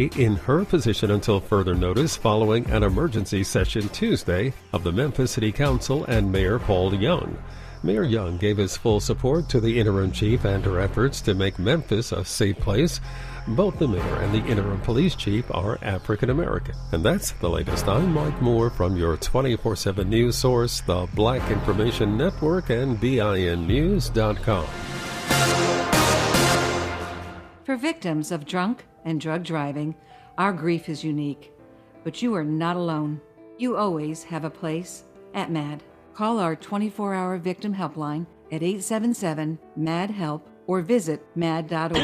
in her position until further notice following an emergency session Tuesday of the Memphis City Council and Mayor Paul Young. Mayor Young gave his full support to the interim chief and her efforts to make Memphis a safe place. Both the mayor and the interim police chief are African American. And that's the latest. I'm Mike Moore from your 24/7 news source, the Black Information Network and BINnews.com. For victims of drunk and drug driving, our grief is unique. But you are not alone. You always have a place at MAD. Call our 24-hour victim helpline at 877-MAD-HELP or visit mad.org.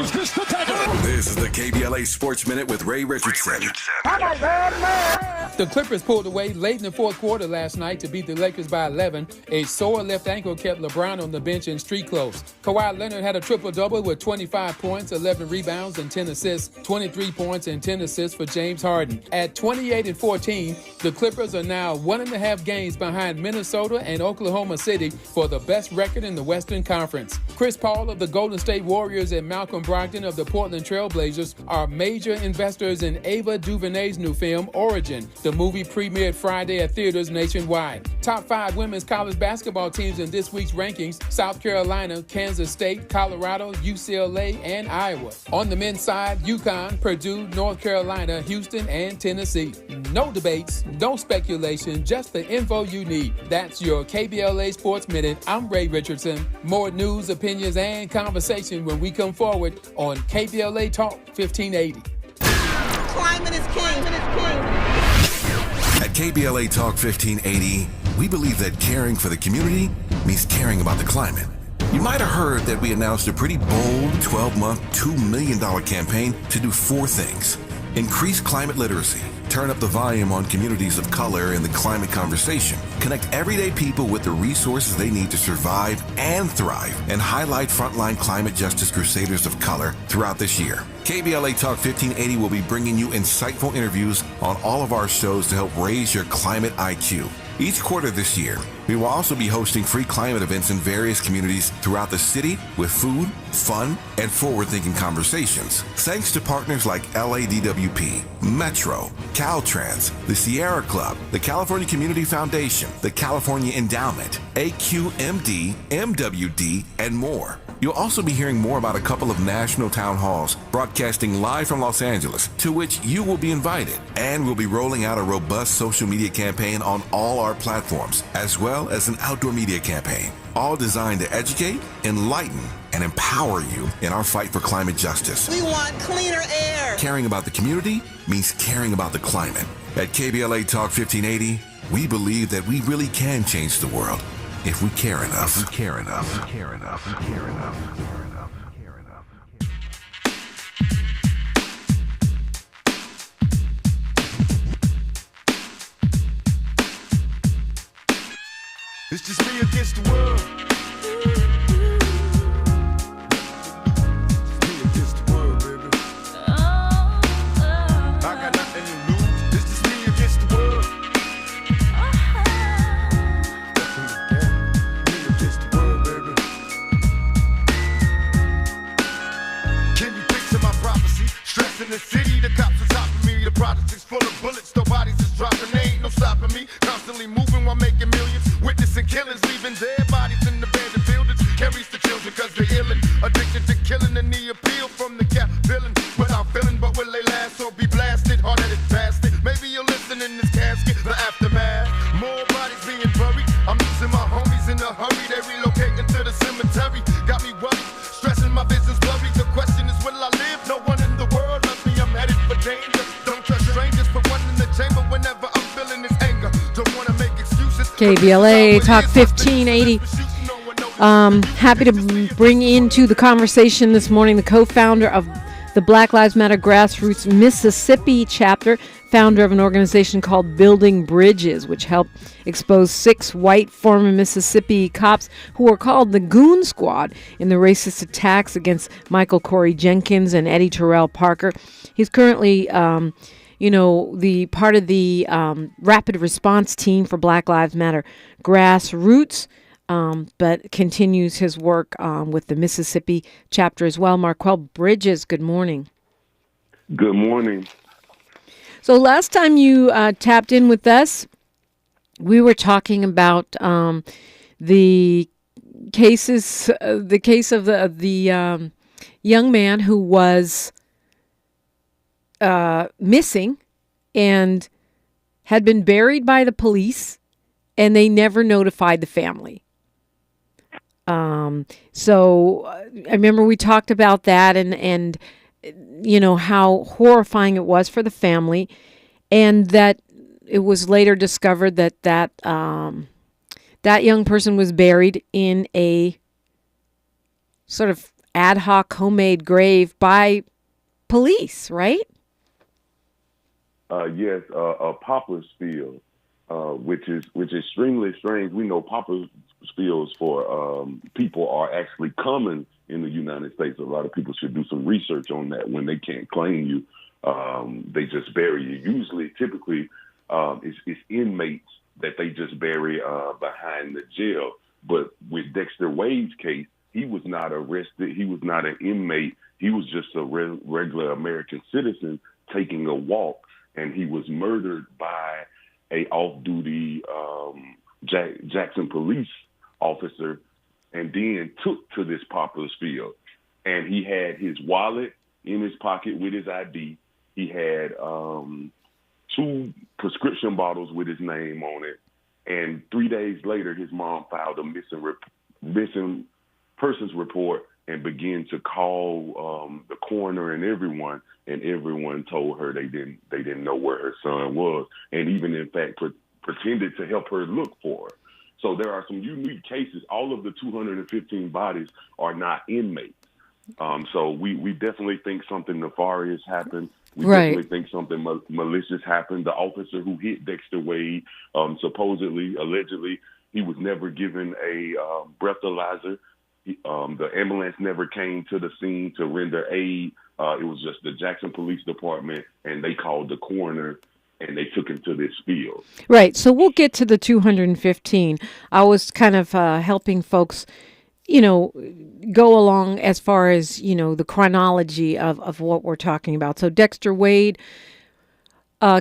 This is the KBLA Sports Minute with Ray Richardson. The Clippers pulled away late in the fourth quarter last night to beat the Lakers by 11. A sore left ankle kept LeBron on the bench in street clothes. Kawhi Leonard had a triple-double with 25 points, 11 rebounds, and 10 assists, 23 points and 10 assists for James Harden. At 28-14, the Clippers are now 1.5 games behind Minnesota and Oklahoma City for the best record in the Western Conference. Chris Paul of the Golden State Warriors and Malcolm Brogdon of the Portland Trail Blazers are major investors in Ava DuVernay's new film, Origin. The movie premiered Friday at theaters nationwide. Top 5 women's college basketball teams in this week's rankings: South Carolina, Kansas State, Colorado, UCLA, and Iowa. On the men's side, UConn, Purdue, North Carolina, Houston, and Tennessee. No debates, no speculation, just the info you need. That's your KBLA Sports Minute. I'm Ray Richardson. More news, opinions, and conversation when we come forward on KBLA Talk 1580. Climate is king. At KBLA Talk 1580, we believe that caring for the community means caring about the climate. You might have heard that we announced a pretty bold 12-month, $2 million campaign to do 4 things. Increase climate literacy, turn up the volume on communities of color in the climate conversation, connect everyday people with the resources they need to survive and thrive, and highlight frontline climate justice crusaders of color throughout this year. KBLA Talk 1580 will be bringing you insightful interviews on all of our shows to help raise your climate IQ. Each quarter this year, we will also be hosting free climate events in various communities throughout the city with food, fun, and forward-thinking conversations. Thanks to partners like LADWP, Metro, Caltrans, the Sierra Club, the California Community Foundation, the California Endowment, AQMD, MWD, and more. You'll also be hearing more about a couple of national town halls broadcasting live from Los Angeles, to which you will be invited. And we'll be rolling out a robust social media campaign on all our platforms, as well as an outdoor media campaign, all designed to educate, enlighten, and empower you in our fight for climate justice. We want cleaner air. Caring about the community means caring about the climate. At KBLA Talk 1580, we believe that we really can change the world if we care enough. If we care enough. If we care enough. If we care enough. If we care enough. If we care enough. It's just me against the world. It's me against the world, baby. I got nothing to lose. It's just me against the world. Me against the world, baby. Can you picture my prophecy? Stress in the city, the cops are topping me. The project is full of bullets, no bodies is dropping. They ain't no stopping me. Constantly moving while making millions. Witnessing killings, leaving dead bodies in abandoned buildings. Carries the children cause they're illin'. Addicted to killing and the appeal from the cap villain. Without feeling, but will they last or be blasted? Hard-headed bastard. Maybe you'll listen in this casket. The aftermath. More bodies being buried. I'm losing my homies in a hurry. They relocating to the cemetery. Got me worried. Stressing my vision's blurry. The question is, will I live? No one in the world loves me. I'm headed for danger. Don't trust strangers. Put one in the chamber whenever I'm feeling this anger. Don't wanna make excuses. KBLA Talk 1580. Happy to bring into the conversation this morning the co-founder of the Black Lives Matter Grassroots Mississippi chapter, founder of an organization called Building Bridges, which helped expose 6 white former Mississippi cops who were called the Goon Squad in the racist attacks against Michael Corey Jenkins and Eddie Terrell Parker. He's currently the part of the rapid response team for Black Lives Matter Grassroots, but continues his work with the Mississippi chapter as well. Marquell Bridges, good morning. Good morning. So last time you tapped in with us, we were talking about the cases, the case of the young man who was missing and had been buried by the police, and they never notified the family. So I remember we talked about that and you know how horrifying it was for the family, and that it was later discovered that that young person was buried in a sort of ad hoc homemade grave by police, right? Yes, a pauper's field, which is extremely strange. We know pauper's fields for people are actually common in the United States. A lot of people should do some research on that. When they can't claim you, they just bury you. Usually, typically, it's inmates that they just bury behind the jail. But with Dexter Wade's case, he was not arrested. He was not an inmate. He was just a regular American citizen taking a walk, and he was murdered by a off-duty Jackson police officer, and then took to this pauper's field. And he had his wallet in his pocket with his ID. He had 2 prescription bottles with his name on it. And 3 days later, his mom filed a missing persons report and began to call the coroner and everyone told her they didn't know where her son was, and even in fact pretended to help her look for her. So there are some unique cases. All of the 215 bodies are not inmates. So we definitely think something nefarious happened. We definitely think something malicious happened. The officer who hit Dexter Wade, allegedly, he was never given a breathalyzer. The ambulance never came to the scene to render aid. It was just the Jackson Police Department, and they called the coroner, and they took him to this field. Right. So we'll get to the 215. I was kind of helping folks, go along as far as, the chronology of what we're talking about. So Dexter Wade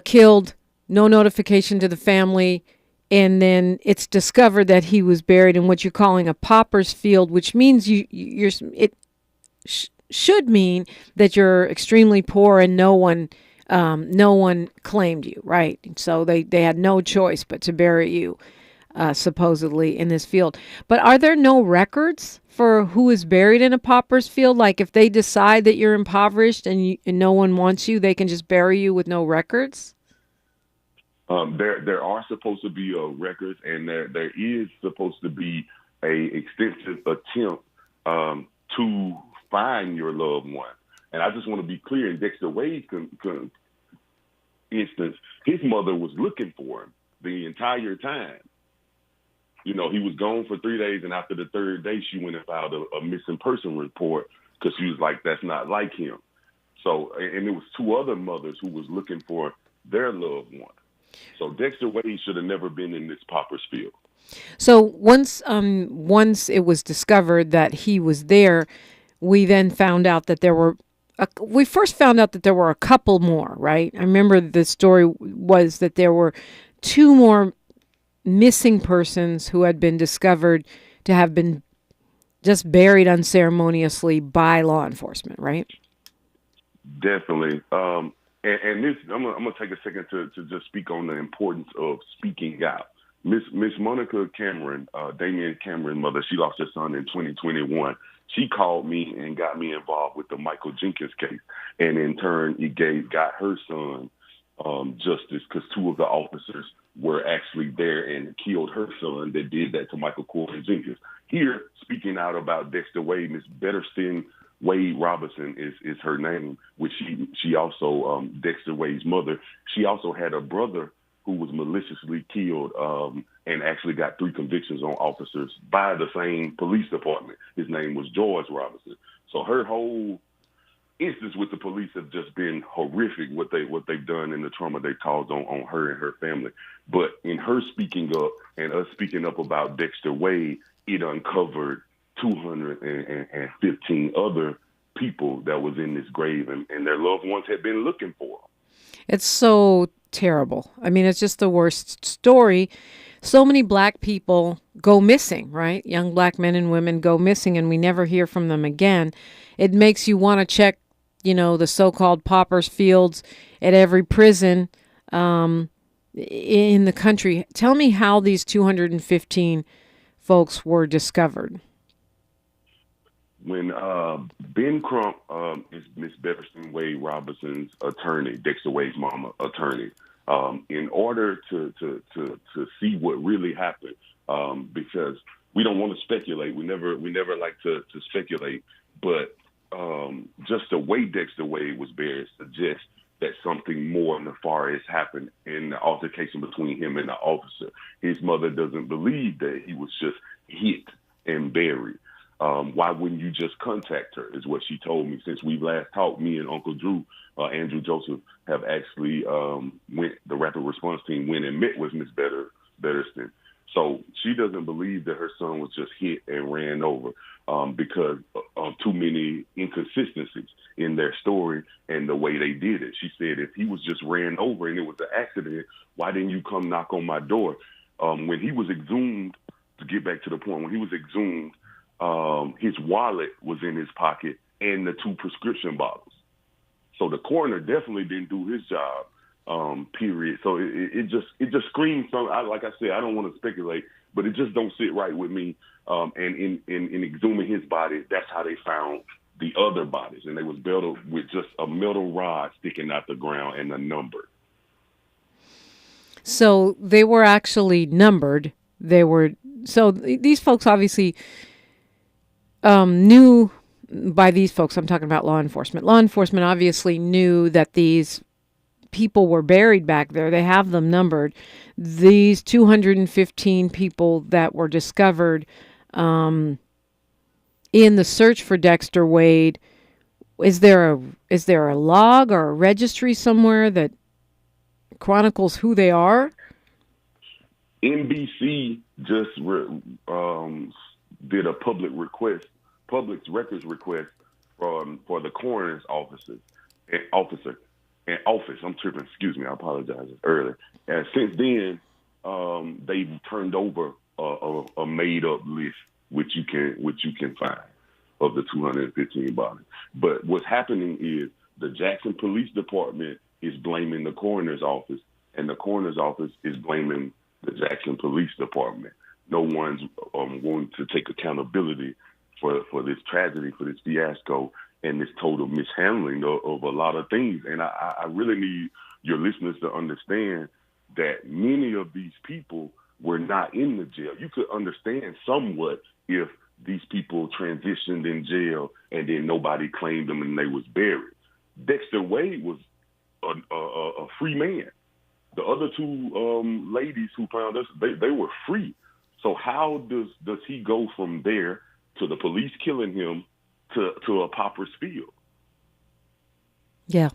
killed, no notification to the family, and then it's discovered that he was buried in what you're calling a pauper's field, which means should mean that you're extremely poor and no one claimed you, right? So they had no choice but to bury you, supposedly, in this field. But are there no records for who is buried in a pauper's field? Like if they decide that you're impoverished and no one wants you, they can just bury you with no records? There are supposed to be records, and there is supposed to be a extensive attempt to find your loved one. And I just want to be clear, in Dexter Wade's instance, his mother was looking for him the entire time. He was gone for 3 days, and after the third day, she went and filed a missing person report because she was like, that's not like him. So, and there was 2 other mothers who was looking for their loved one. So Dexter Wade should have never been in this pauper's field. So once it was discovered that he was there, we then found out that there were a couple more, right? I remember the story was that there were 2 more missing persons who had been discovered to have been just buried unceremoniously by law enforcement, right? Definitely. And this, I'm gonna take a second to just speak on the importance of speaking out. Miss Monica Cameron, Damian Cameron's mother, she lost her son in 2021. She called me and got me involved with the Michael Jenkins case, and in turn, it got her son justice because 2 of the officers were actually there and killed her son that did that to Michael Jenkins. Here, speaking out about Dexter Wade, Miss Bettersten Wade Robinson is her name, which she also, Dexter Wade's mother, she also had a brother who was maliciously killed and actually got 3 convictions on officers by the same police department. His name was George Robinson. So her whole instance with the police have just been horrific, what they've done and the trauma they caused on her and her family. But in her speaking up and us speaking up about Dexter Wade, it uncovered 215 other people that was in this grave, and their loved ones had been looking for them. It's so terrible. I mean, it's just the worst story. So many black people go missing, right? Young black men and women go missing, and we never hear from them again. It makes you want to check, the so-called paupers fields at every prison in the country. Tell me how these 215 folks were discovered. When Ben Crump is Miss Bettersten Wade Robinson's attorney, Dexter Wade's mama attorney, in order to see what really happened, because we don't want to speculate. We never like to speculate, but just the way Dexter Wade was buried suggests that something more nefarious happened in the altercation between him and the officer. His mother doesn't believe that he was just hit and buried. Why wouldn't you just contact her, is what she told me. Since we last talked, me and Uncle Drew, Andrew Joseph, have actually the rapid response team went and met with Miss Bettersten. So she doesn't believe that her son was just hit and ran over because of too many inconsistencies in their story and the way they did it. She said, if he was just ran over and it was an accident, why didn't you come knock on my door? When he was exhumed, to get back to the point, when he was exhumed, his wallet was in his pocket and the 2 prescription bottles. So the coroner definitely didn't do his job, period. So it just screams something. Like I said, I don't want to speculate, but it just don't sit right with me. And in exhuming his body, that's how they found the other bodies. And they was built with just a metal rod sticking out the ground and a number. So they were actually numbered. So these folks obviously knew. By these folks, I'm talking about law enforcement. Law enforcement obviously knew that these people were buried back there. They have them numbered. These 215 people that were discovered in the search for Dexter Wade, is there a log or a registry somewhere that chronicles who they are? NBC just did a public records request for the coroner's office. I'm tripping. Excuse me. I apologize earlier. And since then, they've turned over a made up list, which you can find, of the 215 bodies. But what's happening is the Jackson Police Department is blaming the coroner's office, and the coroner's office is blaming the Jackson Police Department. No one's going to take accountability for this tragedy, for this fiasco, and this total mishandling of a lot of things. And I really need your listeners to understand that many of these people were not in the jail. You could understand somewhat if these people transitioned in jail and then nobody claimed them and they was buried. Dexter Wade was a free man. The other 2 ladies who found us, they were free. So how does he go from there to the police killing him to a pauper's field? Yeah.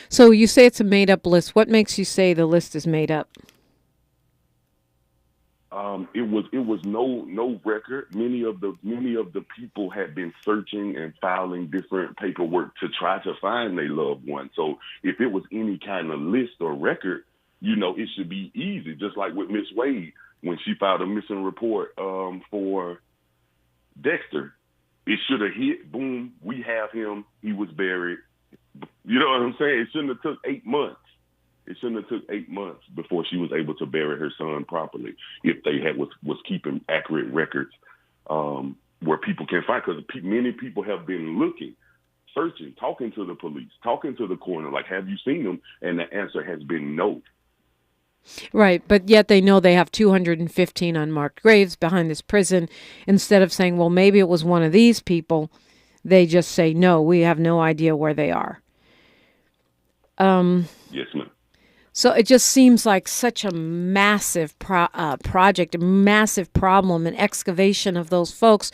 So you say it's a made-up list. What makes you say the list is made up? It was no record. Many of the people had been searching and filing different paperwork to try to find their loved one. So if it was any kind of list or record, it should be easy. Just like with Miss Wade when she filed a missing report for Dexter, it should have hit, boom, we have him, he was buried. You know what I'm saying? It shouldn't have took 8 months. It shouldn't have took 8 months before she was able to bury her son properly if they was keeping accurate records where people can find, because many people have been looking, searching, talking to the police, talking to the coroner, like, have you seen them? And the answer has been no. Right, but yet they know they have 215 unmarked graves behind this prison. Instead of saying, well, maybe it was one of these people, they just say, no, we have no idea where they are. Yes, ma'am. So it just seems like such a massive project, a massive problem, an excavation of those folks.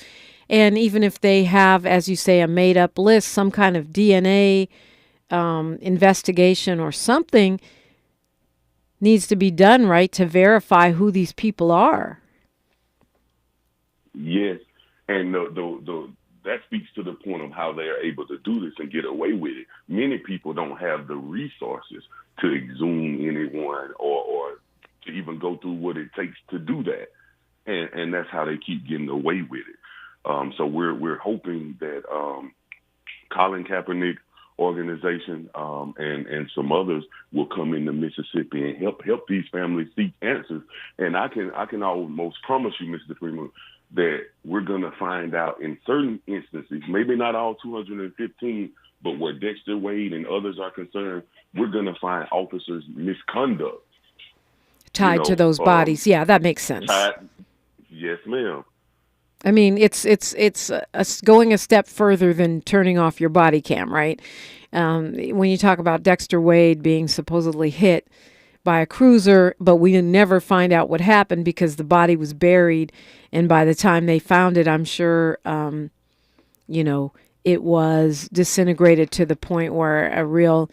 And even if they have, as you say, a made-up list, some kind of DNA investigation or something needs to be done, right, to verify who these people are. Yes, and that speaks to the point of how they are able to do this and get away with it. Many people don't have the resources to exhume anyone or to even go through what it takes to do that. And that's how they keep getting away with it. So we're hoping that Colin Kaepernick organization and some others will come into Mississippi and help these families seek answers. And I can almost promise you, Mr. DiPrima, that we're going to find out in certain instances, maybe not all 215, but where Dexter Wade and others are concerned, we're going to find officers' misconduct tied to those bodies. Yeah, that makes sense. Yes, ma'am. I mean, it's going a step further than turning off your body cam, right? When you talk about Dexter Wade being supposedly hit by a cruiser, but we never find out what happened because the body was buried, and by the time they found it, I'm sure, it was disintegrated to the point where a real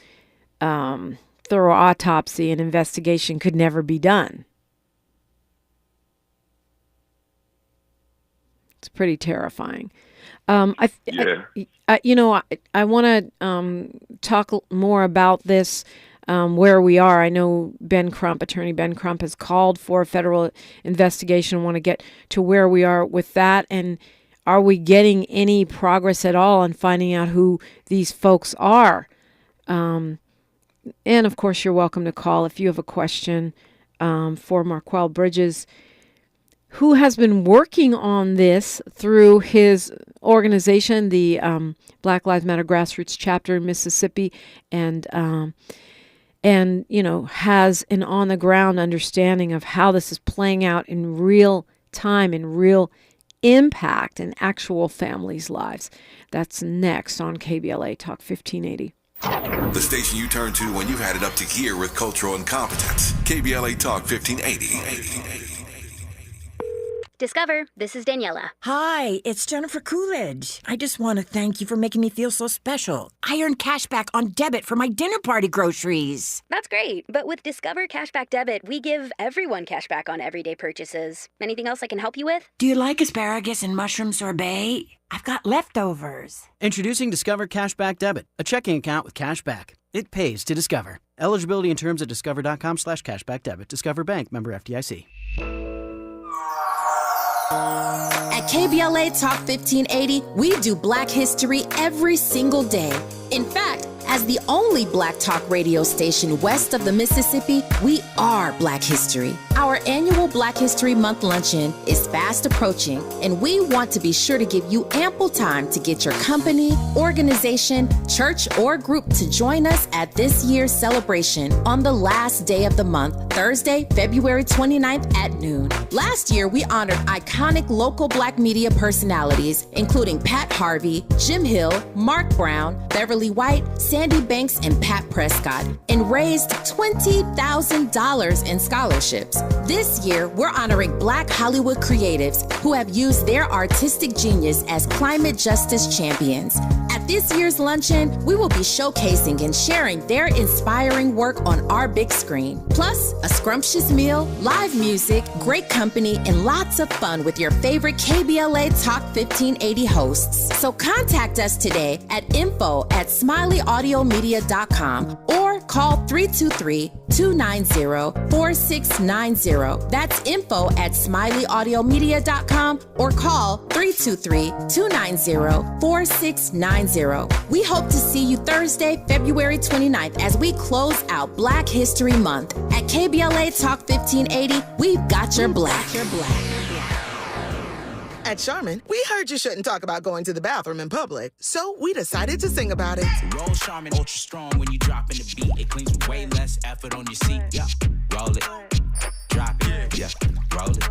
thorough autopsy and investigation could never be done. It's pretty terrifying. I want to talk more about this, where we are. I know Attorney Ben Crump has called for a federal investigation. I want to get to where we are with that. And are we getting any progress at all on finding out who these folks are? And, of course, you're welcome to call if you have a question for Marquell Bridges, who has been working on this through his organization, the Black Lives Matter grassroots chapter in Mississippi, and has an on-the-ground understanding of how this is playing out in real time, in real impact in actual families' lives. That's next on KBLA Talk 1580. The station you turn to when you've had it up to gear with cultural incompetence. KBLA Talk 1580. Discover, this is Daniela. Hi, it's Jennifer Coolidge. I just want to thank you for making me feel so special. I earned cash back on debit for my dinner party groceries. That's great, but with Discover Cashback Debit, we give everyone cash back on everyday purchases. Anything else I can help you with? Do you like asparagus and mushroom sorbet? I've got leftovers. Introducing Discover Cashback Debit, a checking account with cash back. It pays to Discover. Eligibility and terms at discover.com/cashback debit. Discover Bank, member FDIC. At KBLA Talk 1580, we do Black history every single day. In fact, as the only Black talk radio station west of the Mississippi, we are Black history. Our annual Black History Month luncheon is fast approaching, and we want to be sure to give you ample time to get your company, organization, church, or group to join us at this year's celebration on the last day of the month, Thursday, February 29th at noon. Last year, we honored iconic local Black media personalities, including Pat Harvey, Jim Hill, Mark Brown, Beverly White, Sandy Banks, and Pat Prescott, and raised $20,000 in scholarships. This year, we're honoring Black Hollywood creatives who have used their artistic genius as climate justice champions. At this year's luncheon, we will be showcasing and sharing their inspiring work on our big screen. Plus, a scrumptious meal, live music, great company, and lots of fun with your favorite KBLA Talk 1580 hosts. So contact us today at info@smileyAudiomedia.com or call 323-290-4690. That's info@smileyAudiomedia.com or call 323-290-4690. We hope to see you Thursday, February 29th as we close out Black History Month. At KBLA Talk 1580, we've got your black. At Charmin, we heard you shouldn't talk about going to the bathroom in public, so we decided to sing about it. Roll Charmin ultra strong when you drop in the beat. It cleans with way less effort on your seat. Yeah, roll it, drop it. Yeah, roll it,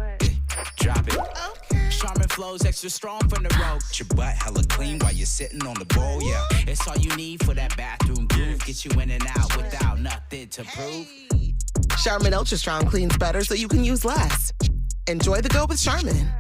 drop it. Okay. Charmin flows extra strong from the road. Your butt hella clean while you're sitting on the bowl. Yeah, it's all you need for that bathroom groove. Get you in and out without nothing to prove. Charmin Ultra Strong cleans better so you can use less. Enjoy the go with Charmin.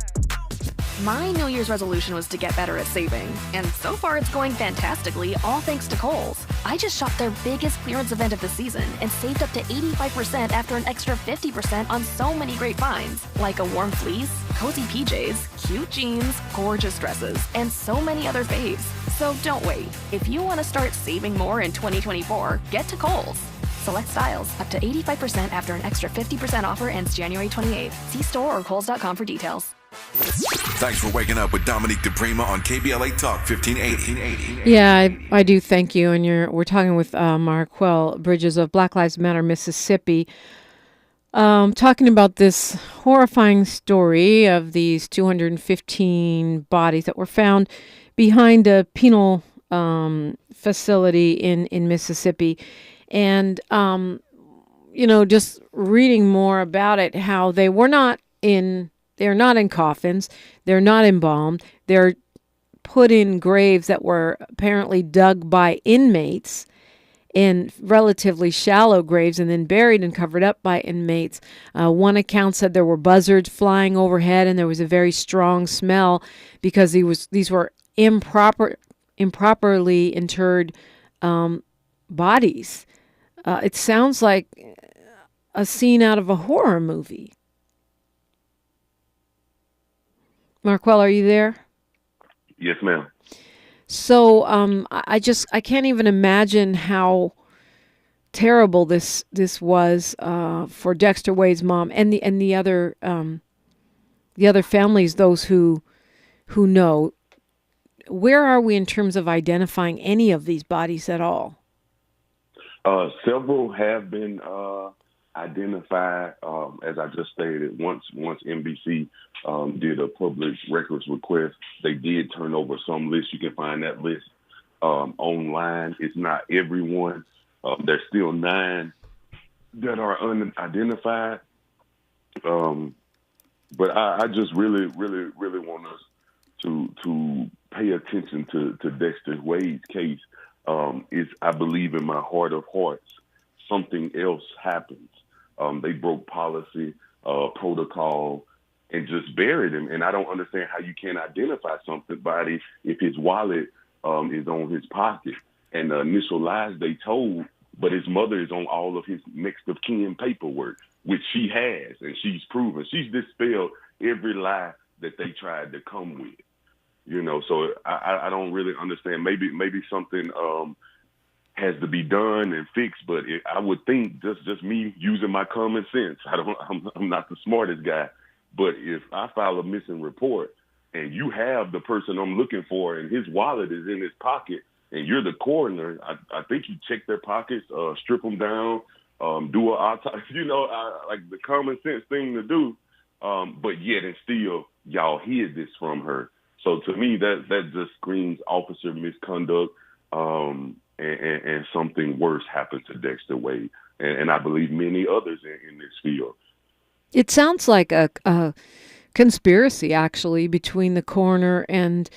My New Year's resolution was to get better at saving, and so far it's going fantastically, all thanks to Kohl's. I just shopped their biggest clearance event of the season and saved up to 85% after an extra 50% on so many great finds, like a warm fleece, cozy PJs, cute jeans, gorgeous dresses, and so many other faves. So don't wait. If you want to start saving more in 2024, get to Kohl's. select styles, up to 85% after an extra 50% offer ends January 28th. See store or Kohl's.com for details. Thanks for waking up with Dominique DiPrima on KBLA Talk 1580. Yeah, I do thank you. And we're talking with Marquell Bridges of Black Lives Matter Mississippi, talking about this horrifying story of these 215 bodies that were found behind a penal facility in Mississippi. And, just reading more about it, how they're not in coffins, they're not embalmed, they're put in graves that were apparently dug by inmates in relatively shallow graves and then buried and covered up by inmates. One account said there were buzzards flying overhead and there was a very strong smell because these were improperly interred bodies. It sounds like a scene out of a horror movie. Marquell, are you there? Yes, ma'am. So I can't even imagine how terrible this was for Dexter Wade's mom and the other families, those who know. Where are we in terms of identifying any of these bodies at all? Several have been identified, as I just stated. Once NBC did a public records request, they did turn over some lists. You can find that list online. It's not everyone. There's still 9 that are unidentified. But I just really want us to pay attention to Dexter Wade's case. I believe in my heart of hearts, something else happens. They broke policy, protocol, and just buried him. And I don't understand how you can't identify somebody if his wallet is on his pocket. And the initial lies they told, but his mother is on all of his next of kin paperwork, which she has, and she's proven. She's dispelled every lie that they tried to come with. So I don't really understand. Maybe something has to be done and fixed, but I would think just me using my common sense. I'm not the smartest guy, but if I file a missing report and you have the person I'm looking for and his wallet is in his pocket and you're the coroner, I think you check their pockets, strip them down, do an autopsy, like the common sense thing to do. But yet and still y'all hid this from her. So to me, that just screams officer misconduct, and something worse happened to Dexter Wade, and I believe many others in this field. It sounds like a conspiracy, actually, between the coroner and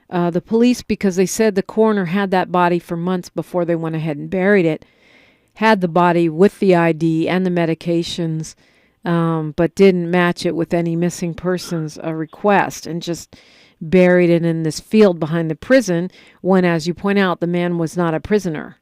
the police, because they said the coroner had that body for months before they went ahead and buried it, had the body with the ID and the medications, but didn't match it with any missing persons request, and just buried it in this field behind the prison when, as you point out, the man was not a prisoner.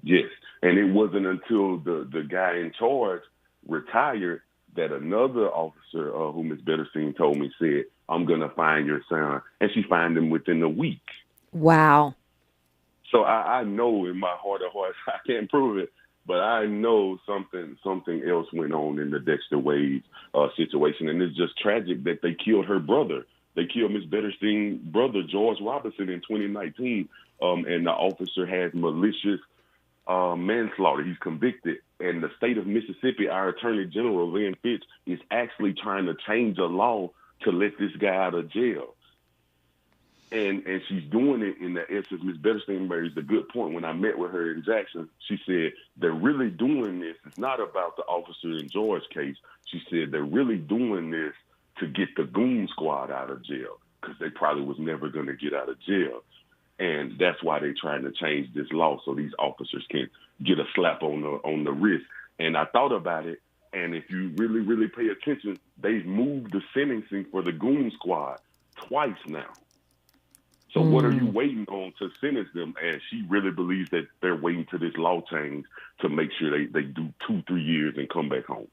Yes, and it wasn't until the guy in charge retired that another officer, who Ms. Bettersten told me, said, "I'm going to find your son." And she found him within a week. Wow. So I know in my heart of hearts, I can't prove it, but I know something else went on in the Dexter Wade situation. And it's just tragic that they killed her brother. They killed Ms. Bettersten's brother, George Robinson, in 2019, and the officer has malicious manslaughter. He's convicted. And the state of Mississippi, our Attorney General, Lynn Fitch, is actually trying to change a law to let this guy out of jail. And she's doing it in the essence. Ms. Bettersten raised a good point. When I met with her in Jackson, she said, they're really doing this. It's not about the officer in George case. She said, they're really doing this to get the goon squad out of jail, because they probably was never going to get out of jail. And that's why they're trying to change this law so these officers can get a slap on the wrist. And I thought about it, and if you really, really pay attention, they've moved the sentencing for the goon squad twice now. So what are you waiting on to sentence them? And she really believes that they're waiting to this law change to make sure they do 2-3 years and come back home.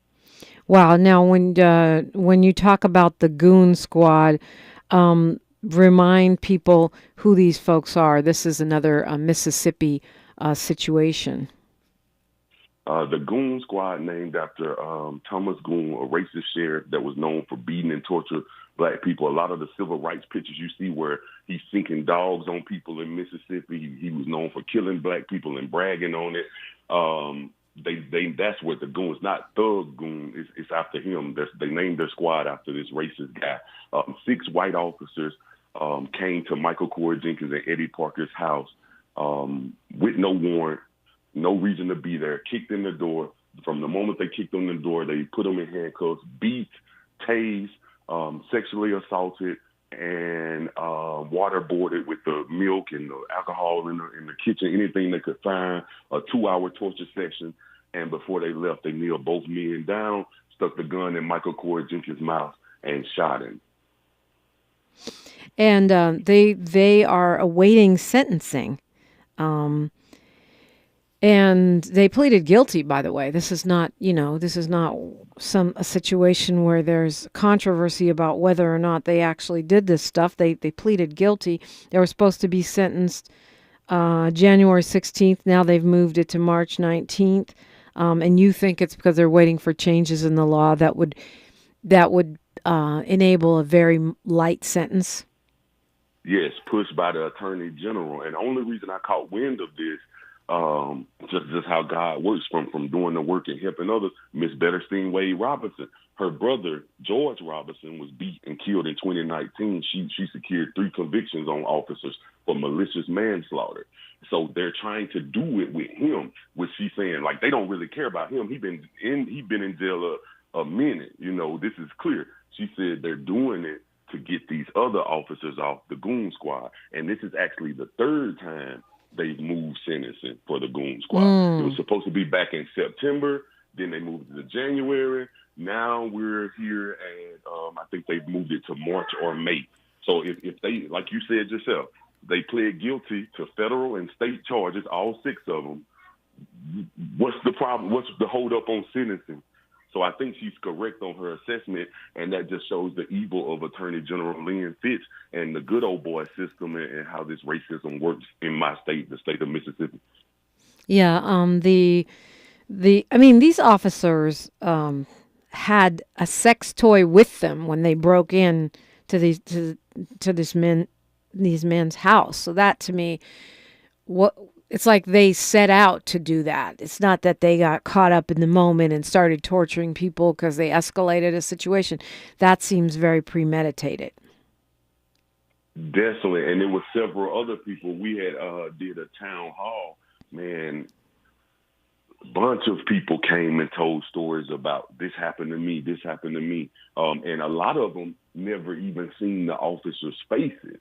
Wow. Now, when you talk about the goon squad, remind people who these folks are. This is another Mississippi situation. The Goon Squad, named after Thomas Goon, a racist sheriff that was known for beating and torture black people. A lot of the civil rights pictures you see where he's sinking dogs on people in Mississippi, he was known for killing black people and bragging on it. That's what the Goon, it's not Thug Goon, it's after him. They named their squad after this racist guy. 6 white officers came to Michael Corey Jenkins and Eddie Parker's house with no warrant, no reason to be there, kicked in the door. From the moment they kicked in the door, they put them in handcuffs, beat, tased, sexually assaulted, and waterboarded with the milk and the alcohol in the kitchen, anything they could find, a 2-hour torture session. And before they left, they kneeled both men down, stuck the gun in Michael Corey Jenkins' mouth, and shot him. And they are awaiting sentencing. And they pleaded guilty, by the way. This is not a situation where there's controversy about whether or not they actually did this stuff. They pleaded guilty. They were supposed to be sentenced January 16th. Now they've moved it to March 19th. And you think it's because they're waiting for changes in the law that would enable a very light sentence? Yes, pushed by the Attorney General. And the only reason I caught wind of this, just how God works from doing the work and helping others. Miss Bettersten Wade Robinson, her brother George Robinson was beat and killed in 2019. She secured 3 convictions on officers for malicious manslaughter. So they're trying to do it with him, which she's saying like they don't really care about him. He been in jail a minute. This is clear. She said they're doing it to get these other officers off the Goon Squad, and this is actually the 3rd time they've moved sentencing for the Goon Squad. It was supposed to be back in September, then they moved it to January. Now we're here at, I think they've moved it to March or May. So if they, like you said yourself, they pled guilty to federal and state charges, all 6 of them, what's the problem? What's the hold up on sentencing? So I think she's correct on her assessment, and that just shows the evil of Attorney General Lynn Fitz and the good old boy system and how this racism works in my state, the state of Mississippi. Yeah, these officers had a sex toy with them when they broke in to these men's house. So that to me, it's like they set out to do that. It's not that they got caught up in the moment and started torturing people because they escalated a situation. That seems very premeditated. Definitely. And there were several other people. We had did a town hall. Man, a bunch of people came and told stories about this happened to me, this happened to me. And a lot of them never even seen the officers' faces.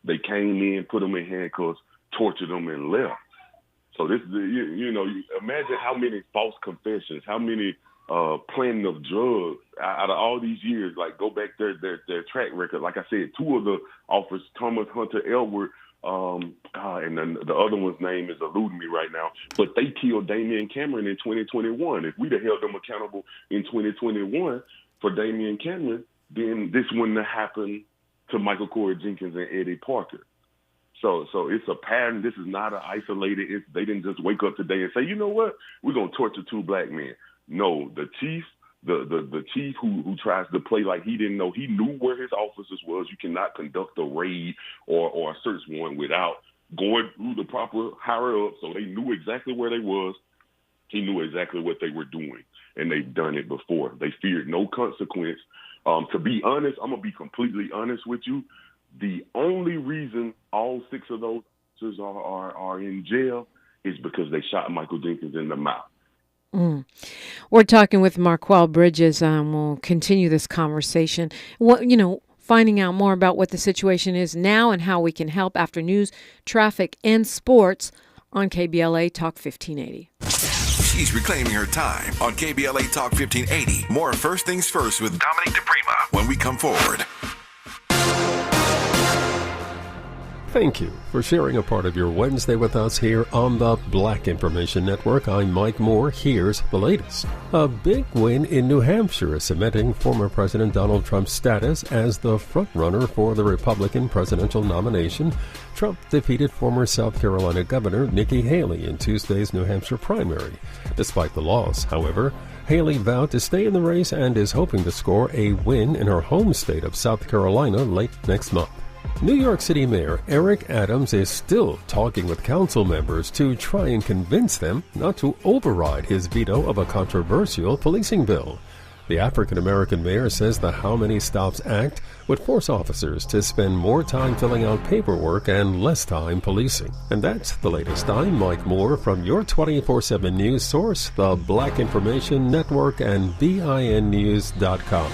They came in, put them in handcuffs, tortured them, and left. So this is, imagine how many false confessions, how many planting of drugs out of all these years. Like go back their track record. Like I said, 2 of the officers, Thomas Hunter Elwood, and then the other one's name is eluding me right now. But they killed Damian Cameron in 2021. If we'd have held them accountable in 2021 for Damian Cameron, then this wouldn't have happened to Michael Corey Jenkins and Eddie Parker. So it's a pattern. This is not an isolated. They didn't just wake up today and say, you know what, we're gonna torture 2 black men. No, the chief, the chief who tries to play like he didn't know, he knew where his officers was. You cannot conduct a raid or a search warrant without going through the proper higher up. So they knew exactly where they was. He knew exactly what they were doing, and they've done it before. They feared no consequence. To be honest, I'm gonna be completely honest with you. The only reason all 6 of those officers are in jail is because they shot Michael Jenkins in the mouth. We're talking with Marquell Bridges. We'll continue this conversation. Finding out more about what the situation is now and how we can help after news, traffic, and sports on KBLA Talk 1580. She's reclaiming her time on KBLA Talk 1580. More First Things First with Dominique DiPrima when we come forward. Thank you for sharing a part of your Wednesday with us here on the Black Information Network. I'm Mike Moore. Here's the latest. A big win in New Hampshire is cementing former President Donald Trump's status as the frontrunner for the Republican presidential nomination. Trump defeated former South Carolina Governor Nikki Haley in Tuesday's New Hampshire primary. Despite the loss, however, Haley vowed to stay in the race and is hoping to score a win in her home state of South Carolina late next month. New York City Mayor Eric Adams is still talking with council members to try and convince them not to override his veto of a controversial policing bill. The African-American mayor says the How Many Stops Act would force officers to spend more time filling out paperwork and less time policing. And that's the latest. I'm Mike Moore from your 24/7 news source, the Black Information Network and BINnews.com.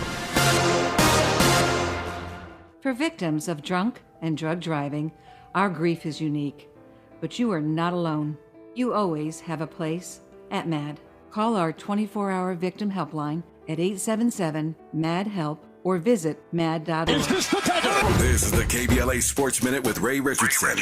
For victims of drunk and drug driving, our grief is unique. But you are not alone. You always have a place at MAD. Call our 24-hour victim helpline at 877-MAD-HELP or visit mad.org. This is the KBLA Sports Minute with Ray Richardson.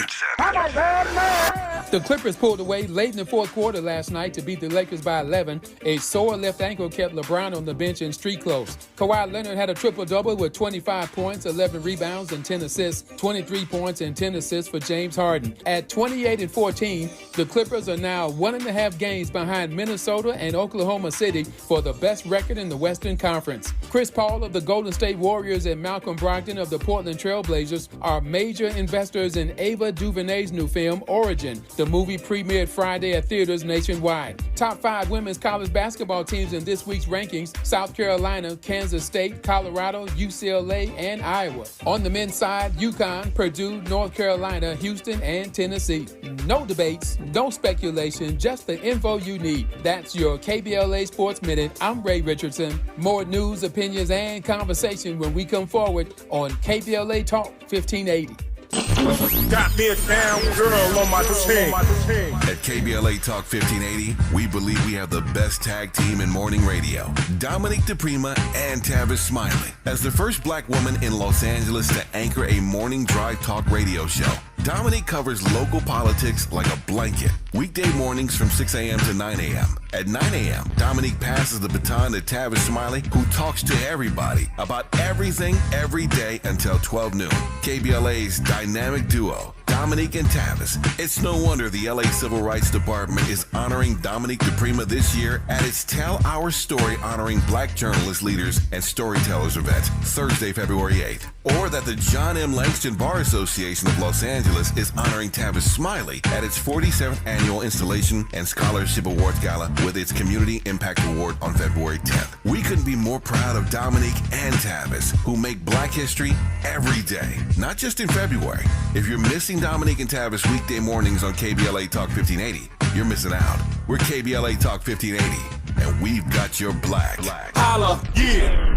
The Clippers pulled away late in the fourth quarter last night to beat the Lakers by 11. A sore left ankle kept LeBron on the bench in street clothes. Kawhi Leonard had a triple-double with 25 points, 11 rebounds, and 10 assists, 23 points and 10 assists for James Harden. At 28-14, the Clippers are now 1.5 games behind Minnesota and Oklahoma City for the best record in the Western Conference. Chris Paul of the Golden State Warriors and Malcolm Brogdon of the Portland Trailblazers are major investors in Ava DuVernay's new film, Origin. The movie premiered Friday at theaters nationwide. Top 5 women's college basketball teams in this week's rankings: South Carolina, Kansas State, Colorado, UCLA, and Iowa. On the men's side, UConn, Purdue, North Carolina, Houston, and Tennessee. No debates, no speculation, just the info you need. That's your KBLA Sports Minute. I'm Ray Richardson. More news, opinions, and conversation when we come forward on KBLA Talk 1580. Got me a damn girl on my team. At KBLA Talk 1580, we believe we have the best tag team in morning radio. Dominique DiPrima and Tavis Smiley. As the first black woman in Los Angeles to anchor a morning drive talk radio show, Dominique covers local politics like a blanket. Weekday mornings from 6 a.m. to 9 a.m. At 9 a.m., Dominique passes the baton to Tavis Smiley, who talks to everybody about everything every day until 12 noon. KBLA's dynamic duo, Dominique and Tavis. It's no wonder the LA Civil Rights Department is honoring Dominique DiPrima this year at its Tell Our Story honoring black journalist leaders and storytellers event, Thursday, February 8th. Or that the John M. Langston Bar Association of Los Angeles is honoring Tavis Smiley at its 47th Annual Installation and Scholarship Awards Gala with its Community Impact Award on February 10th. We couldn't be more proud of Dominique and Tavis, who make black history every day, not just in February. If you're missing Dominique and Tavis weekday mornings on KBLA Talk 1580, you're missing out. We're KBLA Talk 1580, and we've got your black. Holla, yeah.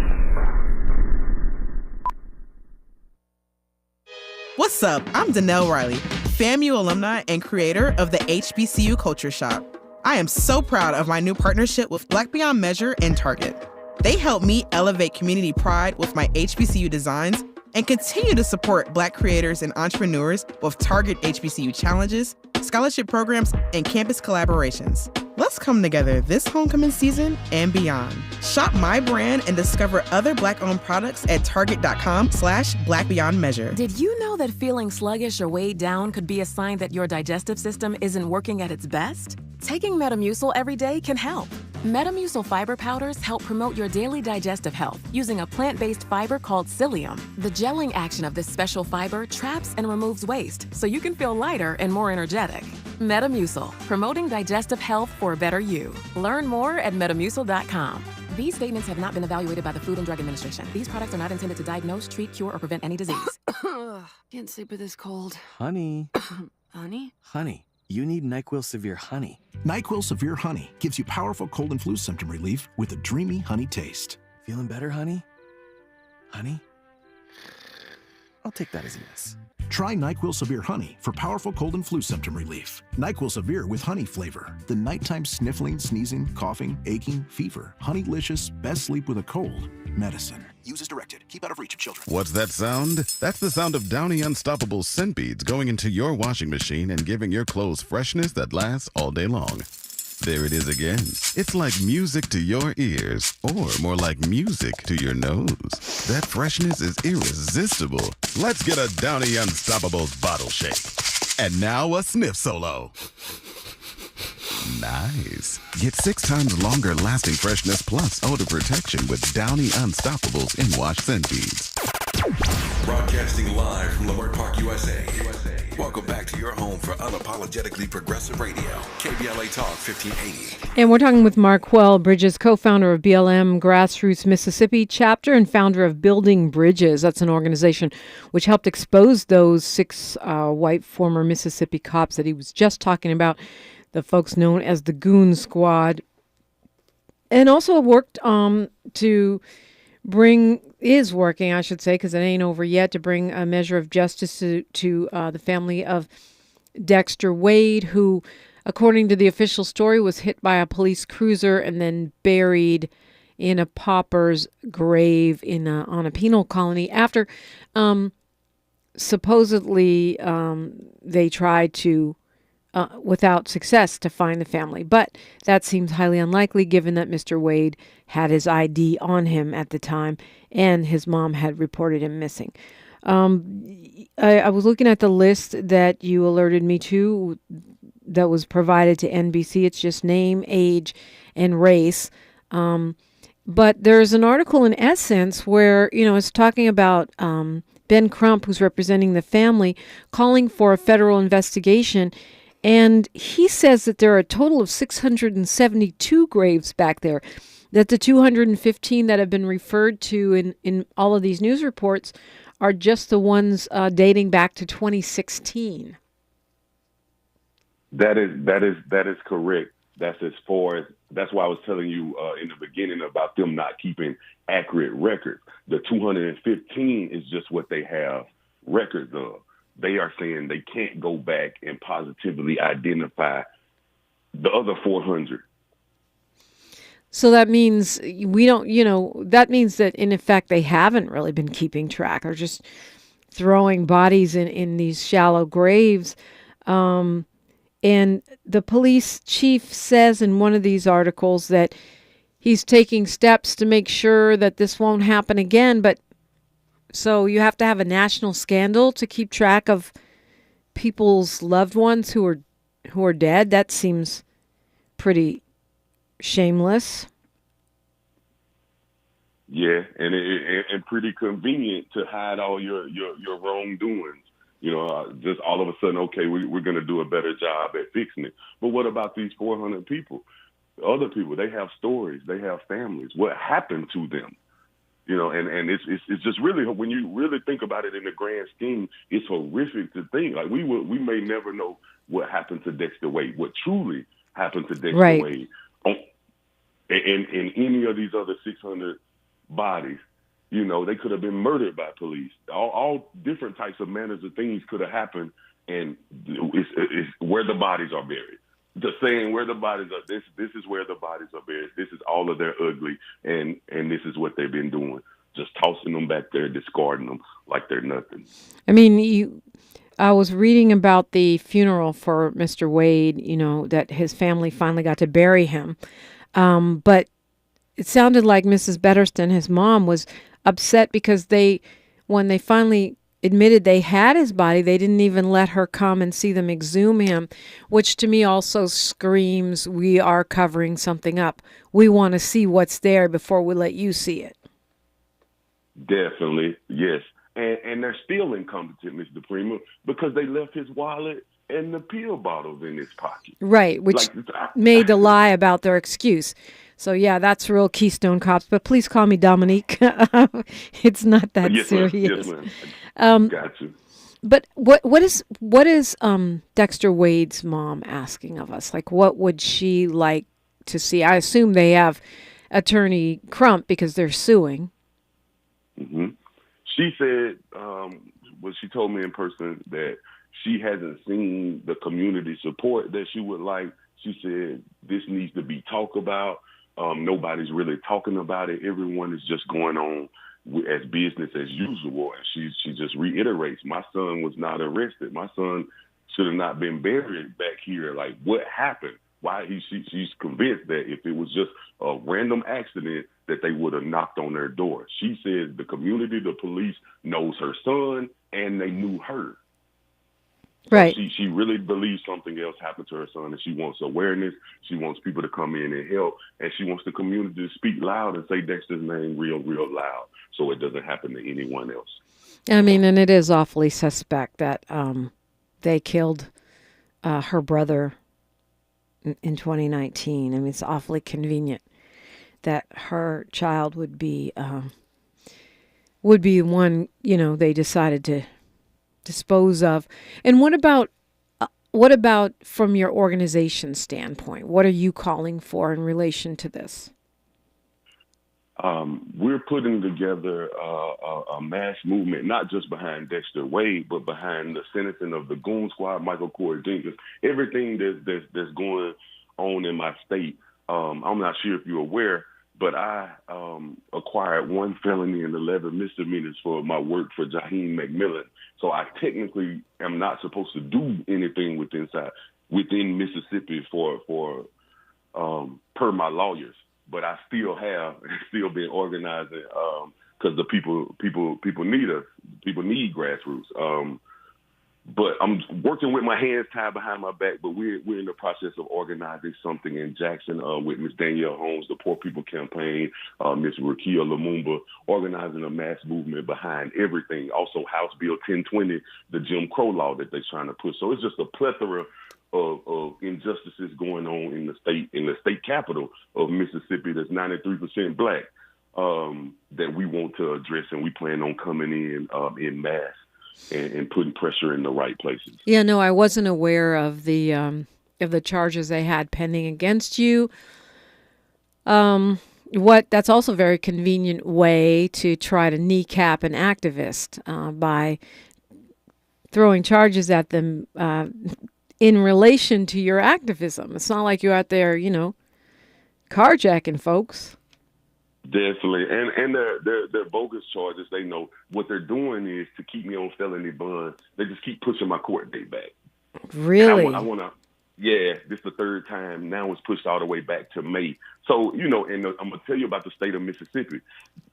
What's up? I'm Danelle Riley, FAMU alumni and creator of the HBCU Culture Shop. I am so proud of my new partnership with Black Beyond Measure and Target. They help me elevate community pride with my HBCU designs and continue to support Black creators and entrepreneurs with Target HBCU challenges, scholarship programs, and campus collaborations. Let's come together this homecoming season and beyond. Shop my brand and discover other Black-owned products at target.com/blackbeyondmeasure. Did you know that feeling sluggish or weighed down could be a sign that your digestive system isn't working at its best? Taking Metamucil every day can help. Metamucil fiber powders help promote your daily digestive health using a plant-based fiber called psyllium. The gelling action of this special fiber traps and removes waste so you can feel lighter and more energetic. Metamucil, promoting digestive health for a better you. Learn more at metamucil.com. These statements have not been evaluated by the Food and Drug Administration. These products are not intended to diagnose, treat, cure, or prevent any disease. Can't sleep with this cold. Honey. Honey? Honey, you need NyQuil Severe Honey. NyQuil Severe Honey gives you powerful cold and flu symptom relief with a dreamy honey taste. Feeling better, honey? Honey? I'll take that as a yes. Try NyQuil Severe Honey for powerful cold and flu symptom relief. NyQuil Severe with honey flavor. The nighttime sniffling, sneezing, coughing, aching, fever. Honeylicious, best sleep with a cold. medicine. Use as directed. Keep out of reach of children. What's that sound? That's the sound of Downy Unstoppable scent beads going into your washing machine and giving your clothes freshness that lasts all day long. There it is again. It's like music to your ears, or more like music to your nose. That freshness is irresistible. Let's get a Downy Unstoppables bottle shake. And now a sniff solo. Nice. Get 6 times longer lasting freshness plus odor protection with Downy Unstoppables in-wash scent beads. Broadcasting live from Leimert Park, USA. Welcome back to your home for unapologetically progressive radio, KBLA Talk 1580. And we're talking with Marquell Bridges, co-founder of BLM Grassroots Mississippi chapter and founder of Building Bridges. That's an organization which helped expose those 6 white former Mississippi cops that he was just talking about, the folks known as the Goon Squad, and also worked is working, I should say, because it ain't over yet, to bring a measure of justice to the family of Dexter Wade, who, according to the official story, was hit by a police cruiser and then buried in a pauper's grave on a penal colony after supposedly they tried to, without success, to find the family. But that seems highly unlikely given that Mr. Wade had his ID on him at the time and his mom had reported him missing. I was looking at the list that you alerted me to that was provided to NBC. It's just name, age, and race. But there's an article in Essence where, it's talking about Ben Crump, who's representing the family, calling for a federal investigation. And he says that there are a total of 672 graves back there, that the 215 that have been referred to in all of these news reports are just the ones dating back to 2016. That is correct. That's as far as, that's why I was telling you in the beginning about them not keeping accurate records. The 215 is just what they have records of. They are saying they can't go back and positively identify the other 400. So that means that means that in effect they haven't really been keeping track, or just throwing bodies in these shallow graves. And the police chief says in one of these articles that he's taking steps to make sure that this won't happen again, but so you have to have a national scandal to keep track of people's loved ones who are dead. That seems pretty shameless. Yeah, and pretty convenient to hide all your wrongdoings. Just all of a sudden, okay, we're going to do a better job at fixing it. But what about these 400 people? Other people, they have stories, they have families. What happened to them? And it's just really, when you really think about it in the grand scheme, it's horrific to think. Like we may never know what happened to Dexter Wade, what truly happened to Dexter Wade, in any of these other 600 bodies. They could have been murdered by police. All different types of manners of things could have happened, and it's where the bodies are buried. The saying where the bodies are, this is where the bodies are buried. This is all of their ugly, and this is what they've been doing, just tossing them back there, discarding them like they're nothing. I mean, I was reading about the funeral for Mr. Wade, that his family finally got to bury him. But it sounded like Mrs. Bettersten, his mom, was upset because when they finally admitted they had his body, they didn't even let her come and see them exhume him, which to me also screams, we are covering something up. We want to see what's there before we let you see it. Definitely, yes. And they're still incompetent, Ms. DiPrima, because they left his wallet and the pill bottles in his pocket. Right, which made the lie about their excuse. So, yeah, that's real Keystone Cops. But please call me Dominique. It's not that serious. Yes, ma'am. Got you. But what is Dexter Wade's mom asking of us? Like, what would she like to see? I assume they have Attorney Crump because they're suing. Mm-hmm. She said, she told me in person that she hasn't seen the community support that she would like. She said this needs to be talked about. Nobody's really talking about it. Everyone is just going on as business as usual. And she just reiterates, my son was not arrested. My son should have not been buried back here. Like, what happened? Why? She's convinced that if it was just a random accident, that they would have knocked on their door. She says the community, the police knows her son, and they knew her. Right. She really believes something else happened to her son, and she wants awareness. She wants people to come in and help, and she wants the community to speak loud and say Dexter's name real loud, so it doesn't happen to anyone else. I mean, and it is awfully suspect that they killed her brother in 2019. I mean, it's awfully convenient that her child would be one, they decided to dispose of. And what about from your organization standpoint? What are you calling for in relation to this? We're putting together a mass movement, not just behind Dexter Wade, but behind the sentencing of the Goon Squad, Michael Corey Jenkins, everything that's going on in my state. I'm not sure if you're aware, but I acquired 1 felony and 11 misdemeanors for my work for Jaheim McMillan. So I technically am not supposed to do anything within Mississippi for per my lawyers. But I still been organizing because the people need us. People need grassroots. But I'm working with my hands tied behind my back. But we're in the process of organizing something in Jackson with Miss Danielle Holmes, the Poor People Campaign, Miss Rakia Lumumba, organizing a mass movement behind everything. Also, House Bill 1020, the Jim Crow law that they're trying to push. So it's just a plethora of injustices going on in the state capital of Mississippi that's 93% black that we want to address, and we plan on coming in mass and putting pressure in the right places. Yeah, no, I wasn't aware of the charges they had pending against you. That's also a very convenient way to try to kneecap an activist by throwing charges at them in relation to your activism. It's not like you're out there, carjacking folks. Definitely. And they're bogus charges. They know what they're doing is to keep me on felony bond. They just keep pushing my court date back. Really? I want to, this is the third time. Now it's pushed all the way back to May. So, and I'm going to tell you about the state of Mississippi.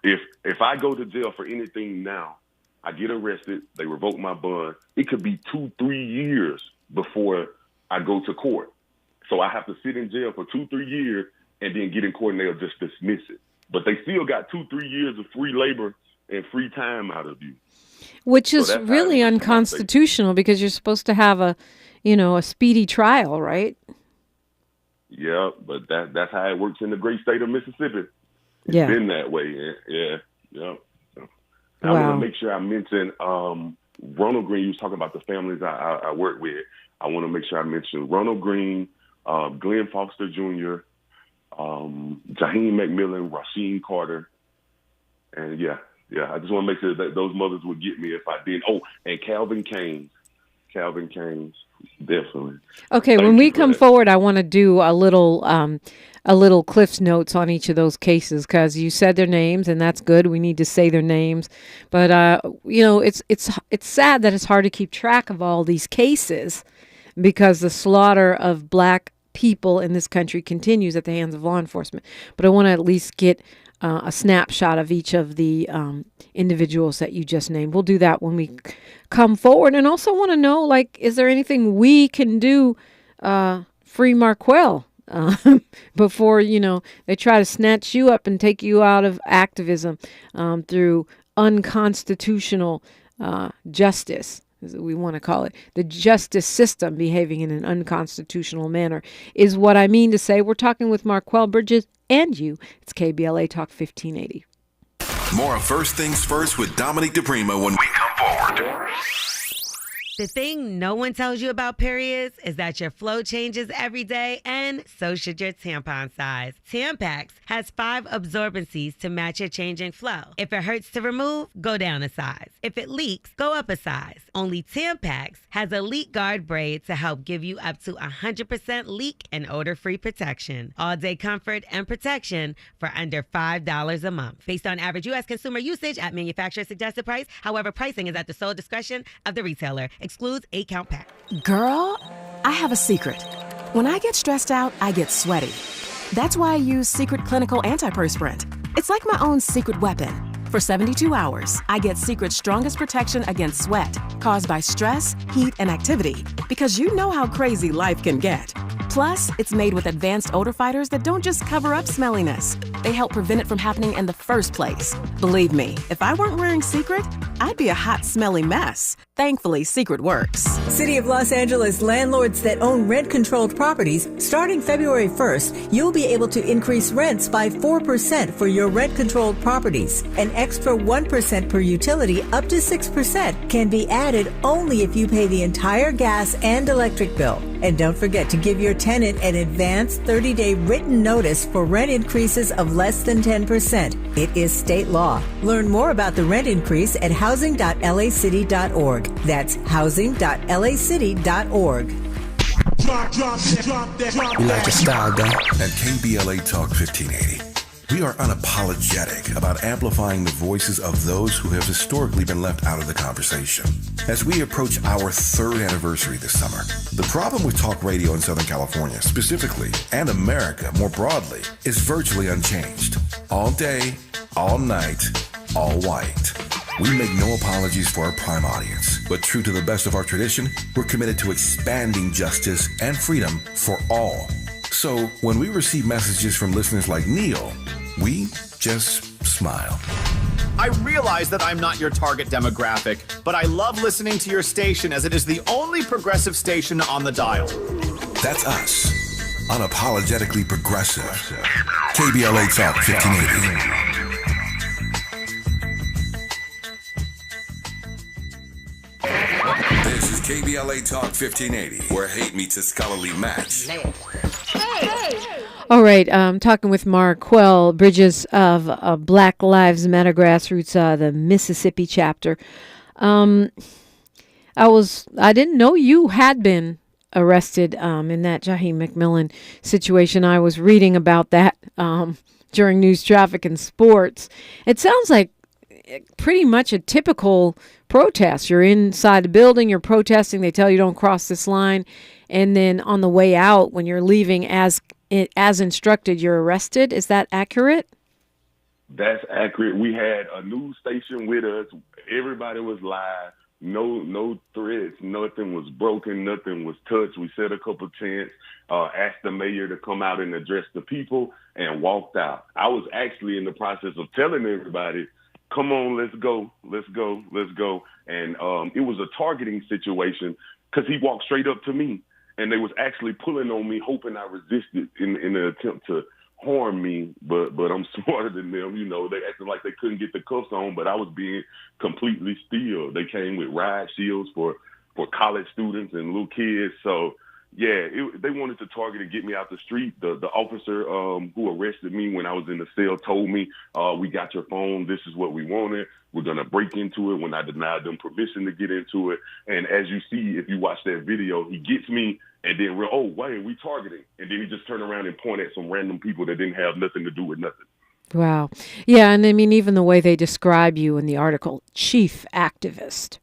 If I go to jail for anything now, I get arrested, they revoke my bond, it could be 2-3 years before I go to court. So I have to sit in jail for 2-3 years and then get in court and they'll just dismiss it. But they still got 2-3 years of free labor and free time out of you. Which is really unconstitutional because you're supposed to have a speedy trial, right? Yeah, but that's how it works in the great state of Mississippi. It's been that way. Yeah. So I want to make sure I mention Ronald Green. You was talking about the families I work with. I want to make sure I mention Ronald Green, Glenn Foster Jr., Jaheim McMillan, Rasheen Carter, and I just want to make sure that those mothers would get me if I did. Oh, and Calvin Caines, definitely. Okay, when we come forward, I want to do a little Cliff's Notes on each of those cases because you said their names, and that's good. We need to say their names, but it's sad that it's hard to keep track of all these cases because the slaughter of black people in this country continues at the hands of law enforcement. But I want to at least get a snapshot of each of the individuals that you just named. We'll do that when we come forward. And also want to know, is there anything we can do free Marquell before, they try to snatch you up and take you out of activism through unconstitutional justice, as we want to call it. The justice system behaving in an unconstitutional manner is what I mean to say. We're talking with Marquell Bridges and you. It's KBLA Talk 1580. More of First Things First with Dominique DiPrima when we come forward. The thing no one tells you about periods is that your flow changes every day, and so should your tampon size. Tampax has 5 absorbencies to match your changing flow. If it hurts to remove, go down a size. If it leaks, go up a size. Only Tampax has a leak guard braid to help give you up to 100% leak and odor-free protection. All-day comfort and protection for under $5 a month. Based on average U.S. consumer usage at manufacturer suggested price. However, pricing is at the sole discretion of the retailer. Excludes 8-count pack. Girl, I have a secret. When I get stressed out, I get sweaty. That's why I use Secret Clinical Antiperspirant. It's like my own secret weapon. For 72 hours, I get Secret's strongest protection against sweat caused by stress, heat, and activity, because you know how crazy life can get. Plus, it's made with advanced odor fighters that don't just cover up smelliness. They help prevent it from happening in the first place. Believe me, if I weren't wearing Secret, I'd be a hot, smelly mess. Thankfully, Secret works. City of Los Angeles landlords that own rent-controlled properties, starting February 1st, you'll be able to increase rents by 4% for your rent-controlled properties. An extra 1% per utility up to 6% can be added only if you pay the entire gas and electric bill. And don't forget to give your tenant an advanced 30-day written notice for rent increases of less than 10%. It is state law. Learn more about the rent increase at housing.lacity.org. That's housing.lacity.org. We like your style, guy. At KBLA Talk 1580, we are unapologetic about amplifying the voices of those who have historically been left out of the conversation. As we approach our 3rd anniversary this summer, the problem with talk radio in Southern California specifically, and America more broadly, is virtually unchanged. All day, all night, all white. We make no apologies for our prime audience, but true to the best of our tradition, we're committed to expanding justice and freedom for all. So when we receive messages from listeners like Neil, we just smile. I realize that I'm not your target demographic, but I love listening to your station as it is the only progressive station on the dial. That's us. Unapologetically progressive. KBLA Talk 1580. This is KBLA Talk 1580, where hate meets a scholarly match. All right, talking with Marquell Bridges of Black Lives Matter Grassroots, the Mississippi chapter. I didn't know you had been arrested in that Jaheim McMillan situation. I was reading about that during News, Traffic, and Sports. It sounds like pretty much a typical protest. You're inside the building, you're protesting, they tell you don't cross this line, and then on the way out, when you're leaving as instructed, you're arrested. Is that accurate? That's accurate. We had a news station with us. Everybody was live. No threats. Nothing was broken. Nothing was touched. We said a couple chants, asked the mayor to come out and address the people, and walked out. I was actually in the process of telling everybody, come on, let's go. And it was a targeting situation because he walked straight up to me. And they was actually pulling on me, hoping I resisted in an attempt to harm me. But I'm smarter than them. You know, they acted like they couldn't get the cuffs on, but I was being completely still. They came with riot shields for college students and little kids. So, yeah, they wanted to target and get me out the street. The officer who arrested me when I was in the cell told me, we got your phone. This is what we wanted. We're going to break into it when I denied them permission to get into it. And as you see, if you watch that video, he gets me and then, why are we targeting? And then he just turned around and pointed at some random people that didn't have nothing to do with nothing. Wow. Yeah, and I mean, even the way they describe you in the article, chief activist,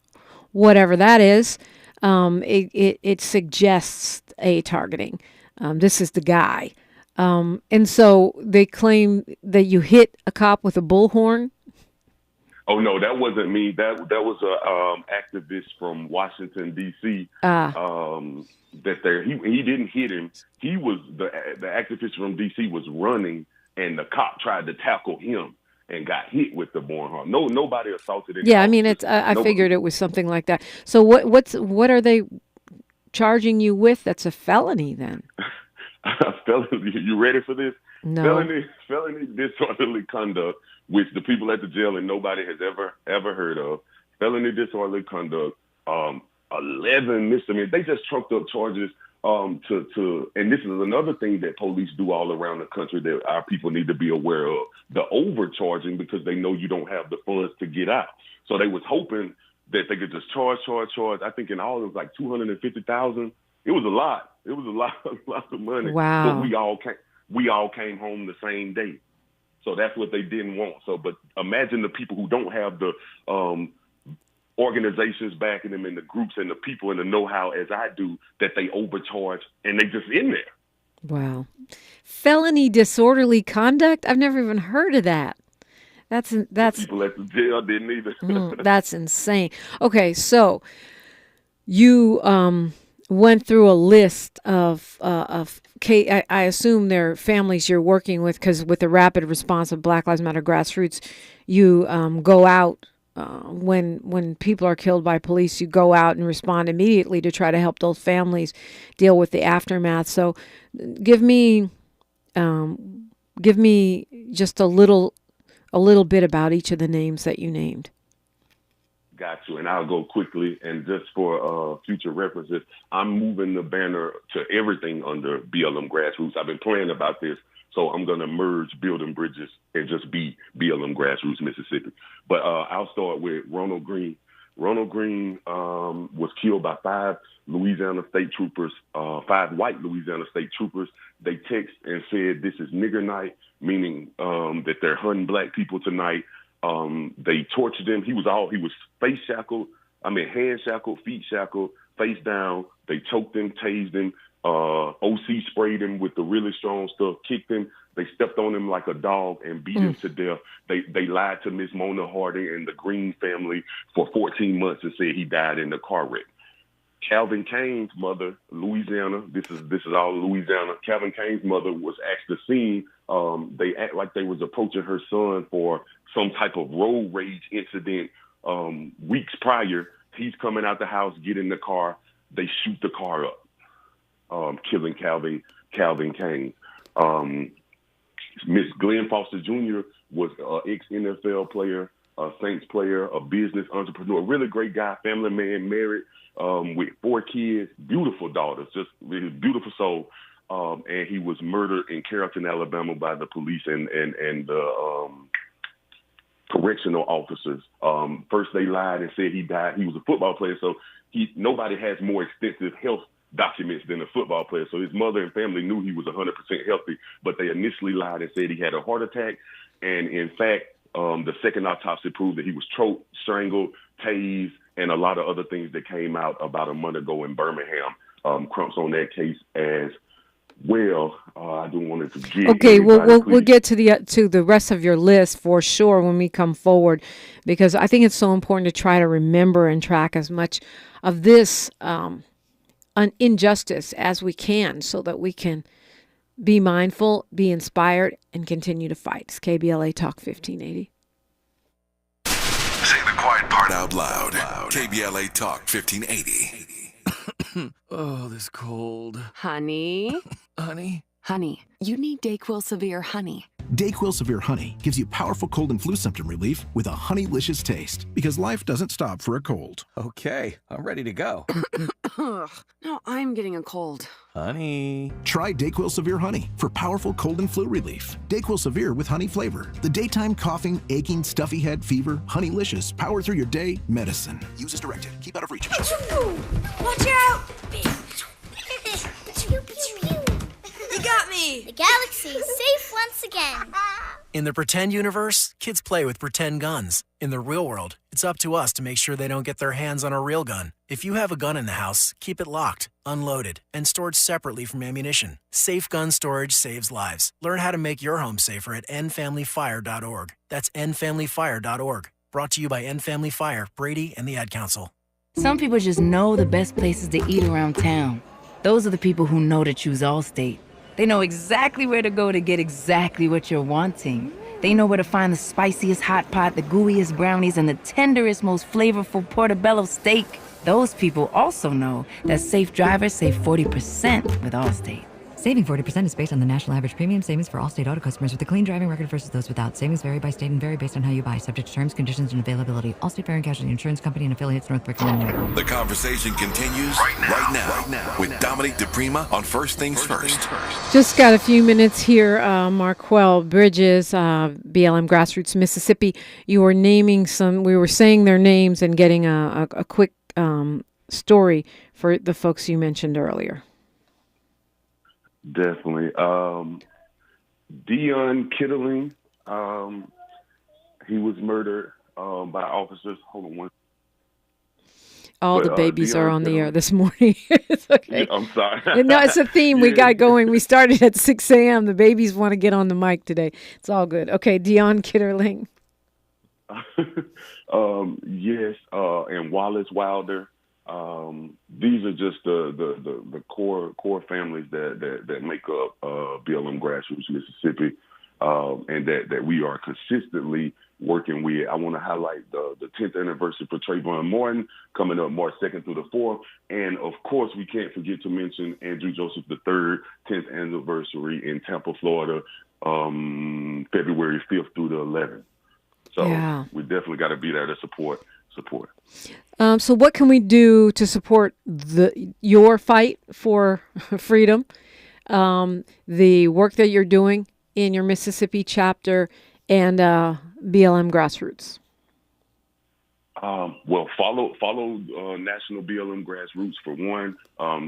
whatever that is, it suggests a targeting. This is the guy. And so they claim that you hit a cop with a bullhorn. Oh, no, that wasn't me. That was a activist from Washington, D.C. He didn't hit him. He was the activist from D.C. was running, and the cop tried to tackle him and got hit with the bullhorn. No, nobody assaulted him. Yeah, I mean, I figured it was something like that. So what are they charging you with? That's a felony then. Felony. You ready for this? No. Felony disorderly conduct, which the people at the jail and nobody has ever heard of. Felony disorderly conduct, 11 misdemeanors. They just trumped up charges and this is another thing that police do all around the country that our people need to be aware of, the overcharging, because they know you don't have the funds to get out. So they was hoping that they could just charge. I think in all it was like $250,000. It was a lot. It was a lot of money. Wow. But we all came home the same day. So that's what they didn't want. So, but imagine the people who don't have the organizations backing them and the groups and the people and the know-how as I do, that they overcharge and they just in there. Wow. Felony disorderly conduct? I've never even heard of that. That's people at the jail didn't either. That's insane. Okay, so you went through a list of I assume they're families you're working with, because with the rapid response of Black Lives Matter grassroots, you go out when people are killed by police. You go out and respond immediately to try to help those families deal with the aftermath. So, give me just a little bit about each of the names that you named. Got you. And I'll go quickly. And just for future references, I'm moving the banner to everything under BLM Grassroots. I've been praying about this, so I'm going to merge Building Bridges and just be BLM Grassroots Mississippi. But I'll start with Ronald Green. Ronald Green was killed by 5 Louisiana state troopers, 5 white Louisiana state troopers. They text and said, "This is nigger night," meaning that they're hunting black people tonight. They tortured him. He was face shackled, hand shackled, feet shackled, face down. They choked him, tased him. OC sprayed him with the really strong stuff, kicked him. They stepped on him like a dog and beat him to death. They lied to Miss Mona Harding and the Green family for 14 months and said he died in the car wreck. Calvin Kane's mother, Louisiana, this is all Louisiana. Calvin Kane's mother was at the scene. They act like they was approaching her son for some type of road rage incident weeks prior. He's coming out the house, get in the car. They shoot the car up, killing Calvin Kane. Miss Glenn Foster Jr. was an ex-NFL player, a Saints player, a business entrepreneur, a really great guy, family man, married with 4 kids, beautiful daughters, just really beautiful soul. And he was murdered in Carrollton, Alabama by the police and the correctional officers. First they lied and said he died. He was a football player, so nobody has more extensive health documents than a football player. So his mother and family knew he was 100% healthy, but they initially lied and said he had a heart attack. And in fact, the second autopsy proved that he was choked, strangled, tased, and a lot of other things that came out about a month ago in Birmingham. Crump's on that case as well. I don't want to forget. Okay, we'll get to the rest of your list for sure when we come forward, because I think it's so important to try to remember and track as much of this injustice as we can, so that we can be mindful, be inspired, and continue to fight. It's KBLA Talk 1580. Say the quiet part out loud. KBLA Talk 1580. Oh, this cold. Honey? Honey? Honey, you need DayQuil Severe Honey. DayQuil Severe Honey gives you powerful cold and flu symptom relief with a honeylicious taste, because life doesn't stop for a cold. Okay, I'm ready to go. Now I'm getting a cold. Honey. Try DayQuil Severe Honey for powerful cold and flu relief. DayQuil Severe with honey flavor. The daytime coughing, aching, stuffy head, fever, honeylicious, power through your day medicine. Use as directed. Keep out of reach of children. Watch out! You got me! The galaxy is safe once again. In the pretend universe, kids play with pretend guns. In the real world, it's up to us to make sure they don't get their hands on a real gun. If you have a gun in the house, keep it locked, unloaded, and stored separately from ammunition. Safe gun storage saves lives. Learn how to make your home safer at endfamilyfire.org. That's endfamilyfire.org. Brought to you by End Family Fire, Brady, and the Ad Council. Some people just know the best places to eat around town. Those are the people who know to choose Allstate. They know exactly where to go to get exactly what you're wanting. They know where to find the spiciest hot pot, the gooeyest brownies, and the tenderest, most flavorful portobello steak. Those people also know that safe drivers save 40% with Allstate. Saving 40% is based on the national average premium savings for all state auto customers with a clean driving record versus those without. Savings vary by state and vary based on how you buy. Subject to terms, conditions, and availability. Allstate Fire and Casualty Insurance Company and affiliates, Northbrook, Illinois. The conversation continues right now with Dominique DiPrima on First Things First. Just got a few minutes here. Marquell Bridges, BLM Grassroots Mississippi. You were naming some. We were saying their names and getting a quick story for the folks you mentioned earlier. Definitely. Dion Kittling, he was murdered by officers. Hold on one. All the babies are on the air this morning. It's okay. Yeah, I'm sorry. No, it's a theme we got going. We started at 6 a.m. The babies want to get on the mic today. It's all good. Okay, Dion Kittling. Yes, and Wallace Wilder. These are just the core families that make up BLM Grassroots Mississippi, and that we are consistently working with. I want to highlight the 10th anniversary for Trayvon Martin coming up March 2nd through the 4th, and of course we can't forget to mention Andrew Joseph III 10th anniversary in Tampa, Florida, February 5th through the 11th. So we definitely got to be there to support. So what can we do to support your fight for freedom, the work that you're doing in your Mississippi chapter and BLM Grassroots? Well, follow National BLM Grassroots for one.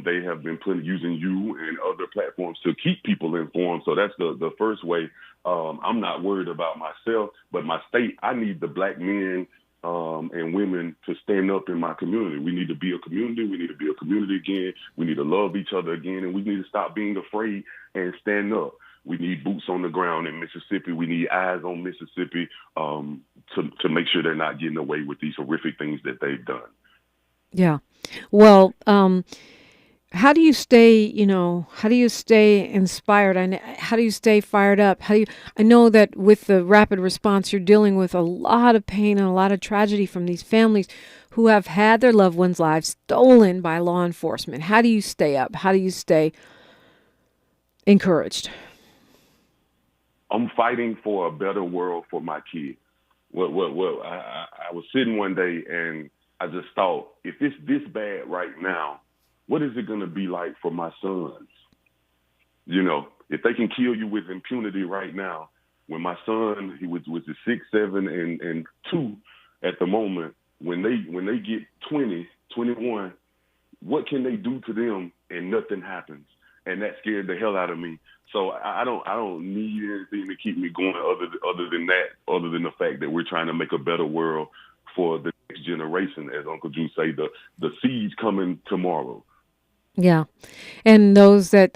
They have been using you and other platforms to keep people informed. So that's the first way. I'm not worried about myself, but my state. I need the black men and women to stand up in my community. We need to be a community. We need to be a community again. We need to love each other again, and we need to stop being afraid and stand up. We need boots on the ground in Mississippi. We need eyes on Mississippi to make sure they're not getting away with these horrific things that they've done. Yeah. Well, how do you stay inspired? How do you stay fired up? I know that with the rapid response, you're dealing with a lot of pain and a lot of tragedy from these families who have had their loved ones' lives stolen by law enforcement. How do you stay up? How do you stay encouraged? I'm fighting for a better world for my kids. Well, I was sitting one day and I just thought, if it's this bad right now, what is it going to be like for my sons? You know, if they can kill you with impunity right now, when my son, he was 6, 7, and 2 at the moment, when they get 20, 21, what can they do to them and nothing happens? And that scared the hell out of me. So I don't need anything to keep me going other than the fact that we're trying to make a better world for the next generation, as Uncle Drew say, the seeds coming tomorrow. Yeah. And those that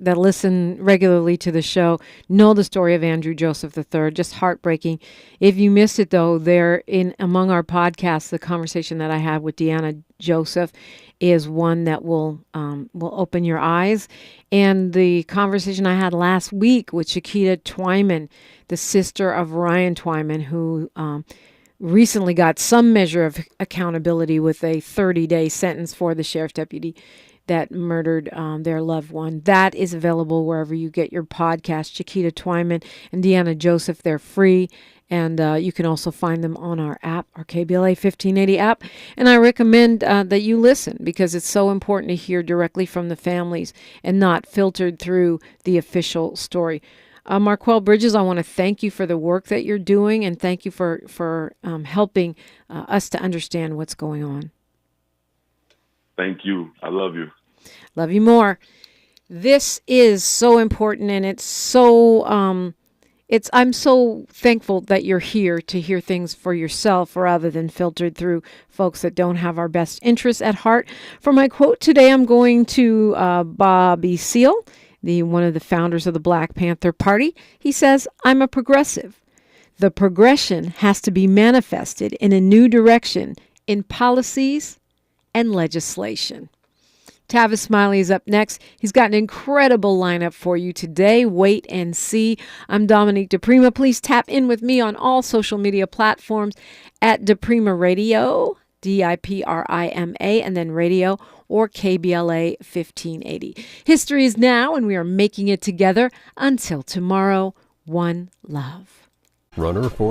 listen regularly to the show know the story of Andrew Joseph III, just heartbreaking. If you missed it, though, there among our podcasts, the conversation that I had with Deanna Joseph is one that will open your eyes. And the conversation I had last week with Chiquita Twyman, the sister of Ryan Twyman, who recently got some measure of accountability with a 30-day sentence for the sheriff's deputy that murdered their loved one. That is available wherever you get your podcast. Chiquita Twyman and Deanna Joseph, they're free. And you can also find them on our app, our KBLA 1580 app. And I recommend that you listen, because it's so important to hear directly from the families and not filtered through the official story. Marquell Bridges, I want to thank you for the work that you're doing, and thank you for helping us to understand what's going on. Thank you. I love you. Love you more. This is so important, and it's so I'm so thankful that you're here to hear things for yourself rather than filtered through folks that don't have our best interests at heart. For my quote today, I'm going to Bobby Seale, one of the founders of the Black Panther Party. He says, "I'm a progressive. The progression has to be manifested in a new direction in policies and legislation." Tavis Smiley is up next. He's got an incredible lineup for you today. Wait and see. I'm Dominique DiPrima. Please tap in with me on all social media platforms at DiPrima Radio. DIPRIMA, and then radio, or KBLA 1580. History is now, and we are making it together. Until tomorrow, one love. Runner for